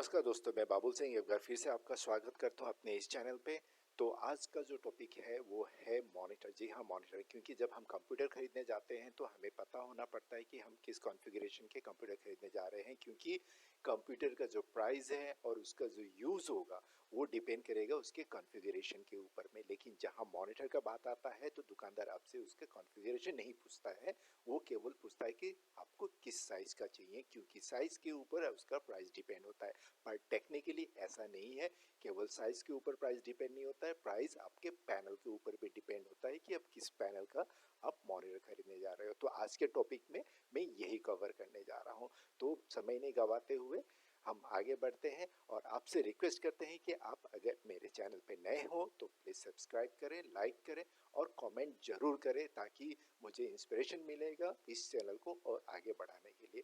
नमस्कार दोस्तों, मैं बाबुल सिंह एक बार फिर से आपका स्वागत करता हूं अपने इस चैनल पे। तो आज का जो टॉपिक है वो है मॉनिटर। जी हाँ, मॉनिटर, क्योंकि जब हम कंप्यूटर खरीदने जाते हैं तो हमें पता होना पड़ता है कि हम किस कॉन्फ़िगरेशन के कंप्यूटर खरीदने जा रहे हैं, क्योंकि कंप्यूटर का जो प्राइस है और उसका जो यूज़ होगा वो डिपेंड करेगा उसके कॉन्फ़िगरेशन के ऊपर में। लेकिन जहाँ मॉनिटर का बात आता है तो दुकानदार आपसे उसका कॉन्फ़िगरेशन नहीं पूछता है, वो केवल पूछता है कि आपको किस साइज़ का चाहिए, क्योंकि साइज़ के ऊपर उसका प्राइस डिपेंड होता है। पर टेक्निकली ऐसा नहीं है, केवल साइज के ऊपर प्राइस डिपेंड नहीं होता है, प्राइस आपके पैनल के ऊपर भी डिपेंड होता है कि आप किस पैनल का आप मॉनिटर खरीदने जा रहे हो। तो आज के टॉपिक में मैं यही कवर करने जा रहा हूँ। तो समय नहीं गवाते हुए हम आगे बढ़ते हैं और आपसे रिक्वेस्ट करते हैं कि आप अगर मेरे चैनल पे नए हो तो प्लीज़ सब्सक्राइब करें, लाइक करें और कमेंट जरूर करें, ताकि मुझे इंस्पिरेशन मिलेगा इस चैनल को और आगे बढ़ाने के लिए।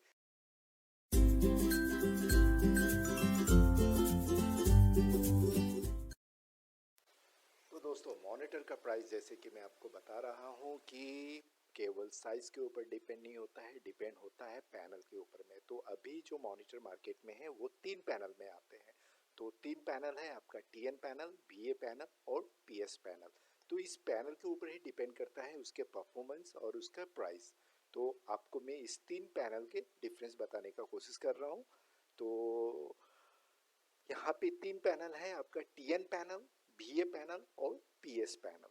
तो दोस्तों, मॉनिटर का प्राइस जैसे कि मैं आपको बता रहा हूँ कि केवल साइज़ के ऊपर डिपेंड नहीं होता है, डिपेंड होता है पैनल के ऊपर में। तो अभी जो मॉनिटर मार्केट में है वो 3 पैनल में आते हैं। तो 3 पैनल है आपका टीएन पैनल, बीए पैनल और पीएस पैनल। तो इस पैनल के ऊपर ही डिपेंड करता है उसके परफॉर्मेंस और उसका प्राइस। तो आपको मैं इस 3 पैनल के डिफरेंस बताने का कोशिश कर रहा हूँ। तो यहाँ पे 3 पैनल है आपका टीएन पैनल, बीए पैनल और पीएस पैनल।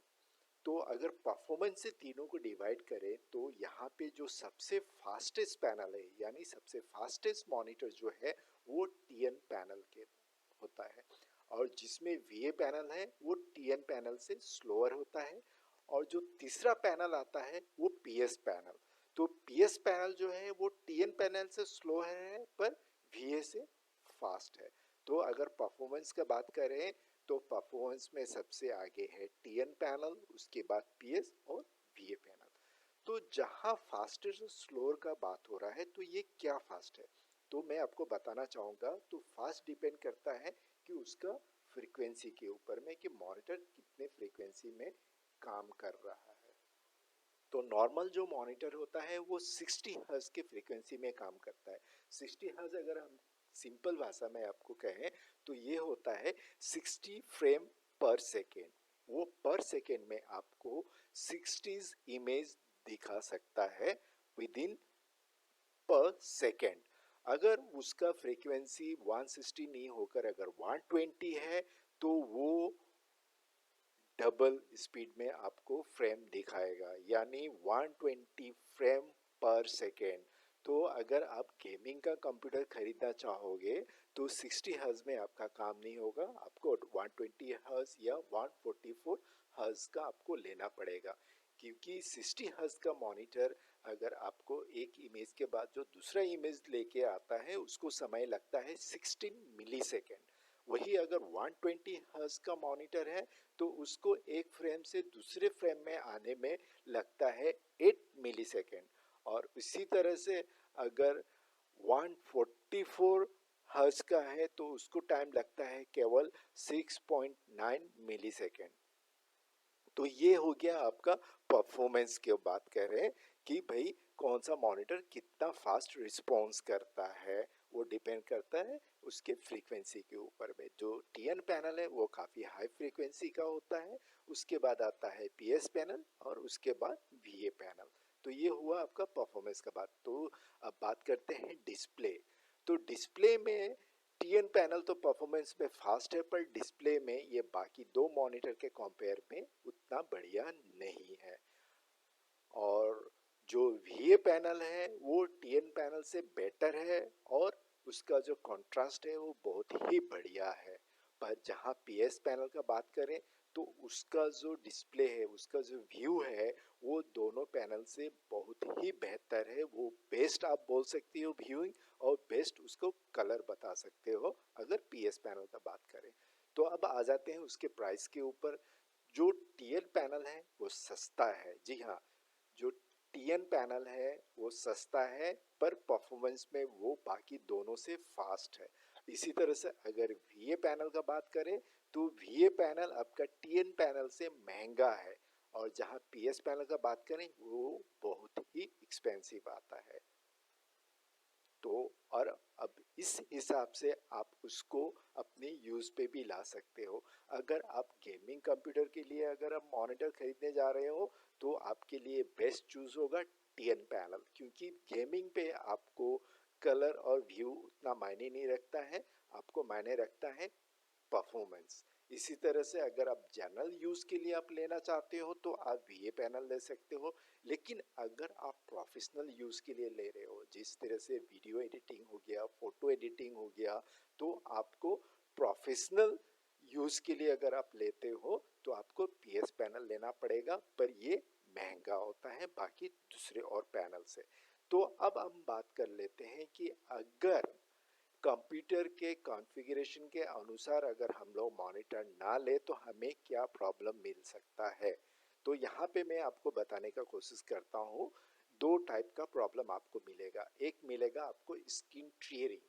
तो अगर परफॉर्मेंस से तीनों को डिवाइड करें तो यहाँ पे जो सबसे फास्टेस्ट पैनल है, यानी सबसे फास्टेस्ट मॉनिटर जो है वो टीएन पैनल के होता है, और जिसमें वीए पैनल है वो टीएन पैनल से स्लोअर होता है, और जो तीसरा पैनल आता है वो पीएस पैनल। तो पीएस पैनल जो है वो टीएन पैनल से स्लो है पर वीए से फास्ट है। तो अगर परफॉर्मेंस का बात करें तो परफॉर्मेंस में सबसे आगे है टीएन पैनल, उसके बाद पीएस और वीए पैनल। तो जहां फास्टेस्ट और स्लोअर का बात हो रहा है तो ये क्या फास्ट है, तो मैं आपको बताना चाहूँगा। तो फास्ट डिपेंड करता है कि उसका फ्रीक्वेंसी के ऊपर में, कि मॉनिटर कितने फ्रीक्वेंसी में काम कर रहा है। तो नॉर्मल जो मॉनिटर होता है वो 60 हर्ट्ज के फ्रीक्वेंसी में काम करता है। 60 हर्ट्ज अगर हम सिंपल भाषा में आपको कहें तो ये होता है 60 फ्रेम पर सेकेंड। वो पर सेकेंड में आपको 60 इमेज दिखा सकता है विद इन पर सेकेंड। अगर उसका फ्रीक्वेंसी 160 नहीं होकर अगर 120 है तो वो डबल स्पीड में आपको फ्रेम दिखाएगा, यानी 120 फ्रेम पर सेकेंड। तो अगर आप गेमिंग का कंप्यूटर खरीदना चाहोगे तो 60 हर्ट्ज में आपका काम नहीं होगा, आपको 120 हर्ट्ज या 144 हर्ट्ज का आपको लेना पड़ेगा, क्योंकि 60 हर्ट्ज का मॉनिटर अगर आपको एक इमेज के बाद जो दूसरा इमेज लेके आता है उसको समय लगता है 16 मिली सेकेंड। वही अगर 120 हर्ट्ज का मॉनिटर है तो उसको एक फ्रेम से दूसरे फ्रेम में आने में लगता है 8 मिली सेकेंड, और इसी तरह से अगर 144 हर्ट्ज का है तो उसको टाइम लगता है केवल 6.9 मिली सेकेंड। तो ये हो गया आपका परफॉर्मेंस की बात कर रहे हैं कि भाई कौन सा मॉनिटर कितना फास्ट रिस्पॉन्स करता है, वो डिपेंड करता है उसके फ्रीक्वेंसी के ऊपर में। जो टीएन पैनल है वो काफ़ी हाई फ्रीक्वेंसी का होता है, उसके बाद आता है पीएस पैनल और उसके बाद वीए पैनल। तो ये हुआ आपका परफॉर्मेंस का बात। तो अब बात करते हैं डिस्प्ले। तो डिस्प्ले में टीएन पैनल तो परफॉर्मेंस में फास्ट है, पर डिस्प्ले में ये बाकी दो मॉनिटर के कंपेयर में उतना बढ़िया नहीं है। और जो वीए पैनल है वो टीएन पैनल से बेटर है और उसका जो कंट्रास्ट है वो बहुत ही बढ़िया है। पर जहाँ पीएस पैनल का बात करें तो उसका जो डिस्प्ले है, उसका जो व्यू है वो दोनों पैनल से बहुत ही बेहतर है। वो बेस्ट आप बोल सकते हो व्यूइंग, और बेस्ट उसको कलर बता सकते हो अगर पीएस पैनल का बात करें। तो अब आ जाते हैं उसके प्राइस के ऊपर। जो टीएन पैनल है वो सस्ता है, जी हाँ, जो टीएन पैनल है वो सस्ता है, पर परफॉर्मेंस में वो बाकी दोनों से फास्ट है। इसी तरह से अगर वीए पैनल का बात करें तो वीए पैनल आपका टीएन पैनल से महंगा है, और जहाँ पीएस पैनल का बात करें वो बहुत ही एक्सपेंसिव आता है। तो और अब इस हिसाब से आप उसको अपने यूज़ पे भी ला सकते हो। अगर आप गेमिंग कंप्यूटर के लिए अगर आप मॉनिटर खरीदने जा रहे हो तो आपके लिए बेस्ट चूज़ होगा टीएन पैनल, क्योंकि गेमिंग पे आपको कलर और व्यू उतना मायने नहीं रखता है, आपको मायने रखता है परफॉर्मेंस। इसी तरह से अगर आप जनरल यूज़ के लिए आप लेना चाहते हो तो आप वीए पैनल ले सकते हो, लेकिन अगर आप प्रोफेशनल यूज़ के लिए ले रहे हो, जिस तरह से वीडियो एडिटिंग हो गया, फोटो एडिटिंग हो गया, तो आपको प्रोफेशनल यूज़ के लिए अगर आप लेते हो तो आपको पीएस पैनल लेना पड़ेगा, पर ये महंगा होता है बाकी दूसरे और पैनल से। तो अब हम बात कर लेते हैं कि अगर कंप्यूटर के कॉन्फ़िगरेशन के अनुसार अगर हम लोग मॉनिटर ना ले तो हमें क्या प्रॉब्लम मिल सकता है। तो यहाँ पे मैं आपको बताने का कोशिश करता हूँ। दो टाइप का प्रॉब्लम आपको मिलेगा। एक मिलेगा आपको स्क्रीन टियरिंग।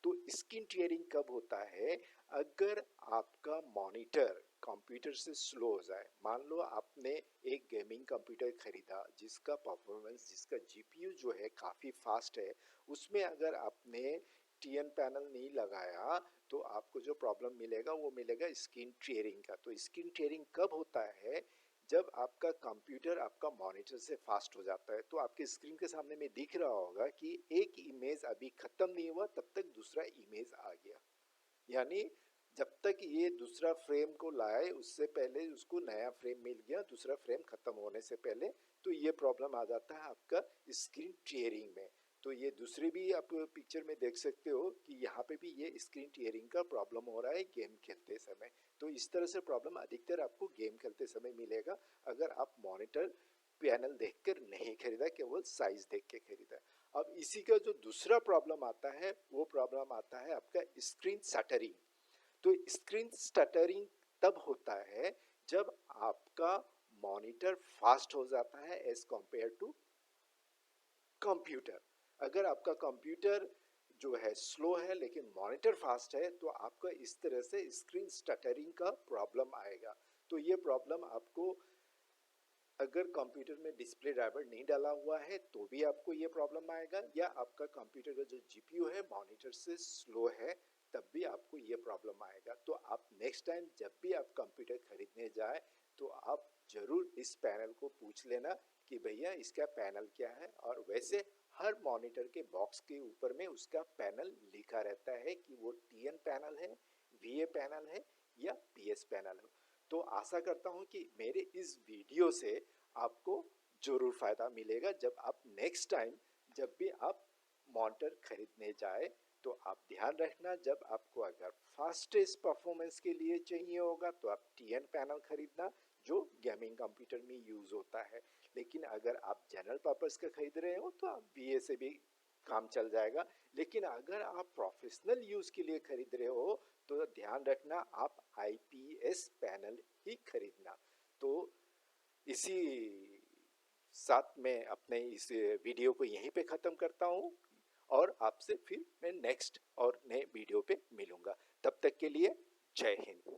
तो स्क्रीन टियरिंग कब होता है? अगर आपका मॉनिटर कंप्यूटर से स्लो हो जाए। मान लो आपने एक गेमिंग कंप्यूटर खरीदा जिसका परफॉर्मेंस, जिसका जीपीयू जो है काफ़ी फास्ट है, उसमें अगर आपने टीएन पैनल नहीं लगाया तो आपको जो प्रॉब्लम मिलेगा वो मिलेगा स्क्रीन टियरिंग का। तो स्क्रीन टियरिंग कब होता है? जब आपका कंप्यूटर आपका मॉनिटर से फास्ट हो जाता है। तो आपके स्क्रीन के सामने में दिख रहा होगा कि एक इमेज अभी खत्म नहीं हुआ तब तक दूसरा इमेज आ गया, यानी जब तक ये दूसरा फ्रेम को लाए उससे पहले उसको नया फ्रेम मिल गया, दूसरा फ्रेम खत्म होने से पहले। तो ये प्रॉब्लम आ जाता है आपका स्क्रीन टियरिंग में। तो ये दूसरी भी आप पिक्चर में देख सकते हो कि यहाँ पे भी ये स्क्रीन टियरिंग का प्रॉब्लम हो रहा है गेम खेलते समय। तो इस तरह से प्रॉब्लम अधिकतर आपको गेम खेलते समय मिलेगा अगर आप मॉनिटर पैनल देखकर नहीं खरीदा, केवल साइज देख के खरीदा। अब इसी का जो दूसरा प्रॉब्लम आता है वो प्रॉब्लम आता है आपका स्क्रीन शटरिंग। तो स्क्रीन स्टटरिंग तब होता है जब आपका मॉनिटर फास्ट हो जाता है एज कंपेयर टू कंप्यूटर। अगर आपका कंप्यूटर जो है स्लो है लेकिन मॉनिटर फास्ट है तो आपका इस तरह से स्क्रीन स्टटरिंग का प्रॉब्लम आएगा। तो ये प्रॉब्लम आपको अगर कंप्यूटर में डिस्प्ले ड्राइवर नहीं डाला हुआ है तो भी आपको ये प्रॉब्लम आएगा, या आपका कंप्यूटर का जो जीपीयू है मॉनिटर से स्लो है तब भी आपको ये प्रॉब्लम आएगा। तो आप नेक्स्ट टाइम जब भी आप कंप्यूटर खरीदने जाए तो आप जरूर इस पैनल को पूछ लेना कि भैया इसका पैनल क्या है। और वैसे हर मॉनिटर के बॉक्स के ऊपर में उसका पैनल लिखा रहता है कि वो टीएन पैनल है, वीए पैनल है या पीएस पैनल है। तो आशा करता हूँ कि मेरे इस वीडियो से आपको जरूर फायदा मिलेगा। जब आप नेक्स्ट टाइम जब भी आप मॉनिटर खरीदने जाए तो आप ध्यान रखना, जब आपको अगर फास्टेस्ट परफॉर्मेंस के लिए चाहिए होगा तो आप टीएन पैनल खरीदना जो गेमिंग कंप्यूटर में यूज होता है। लेकिन अगर आप जनरल पर्पस का खरीद रहे हो तो आप वीए से भी काम चल जाएगा। लेकिन अगर आप प्रोफेशनल यूज के लिए खरीद रहे हो तो ध्यान रखना आप आईपीएस पैनल ही खरीदना। तो इसी साथ में अपने इस वीडियो को यहीं पे ख़त्म करता हूँ और आपसे फिर मैं नेक्स्ट और नए वीडियो पे मिलूँगा। तब तक के लिए जय हिंद।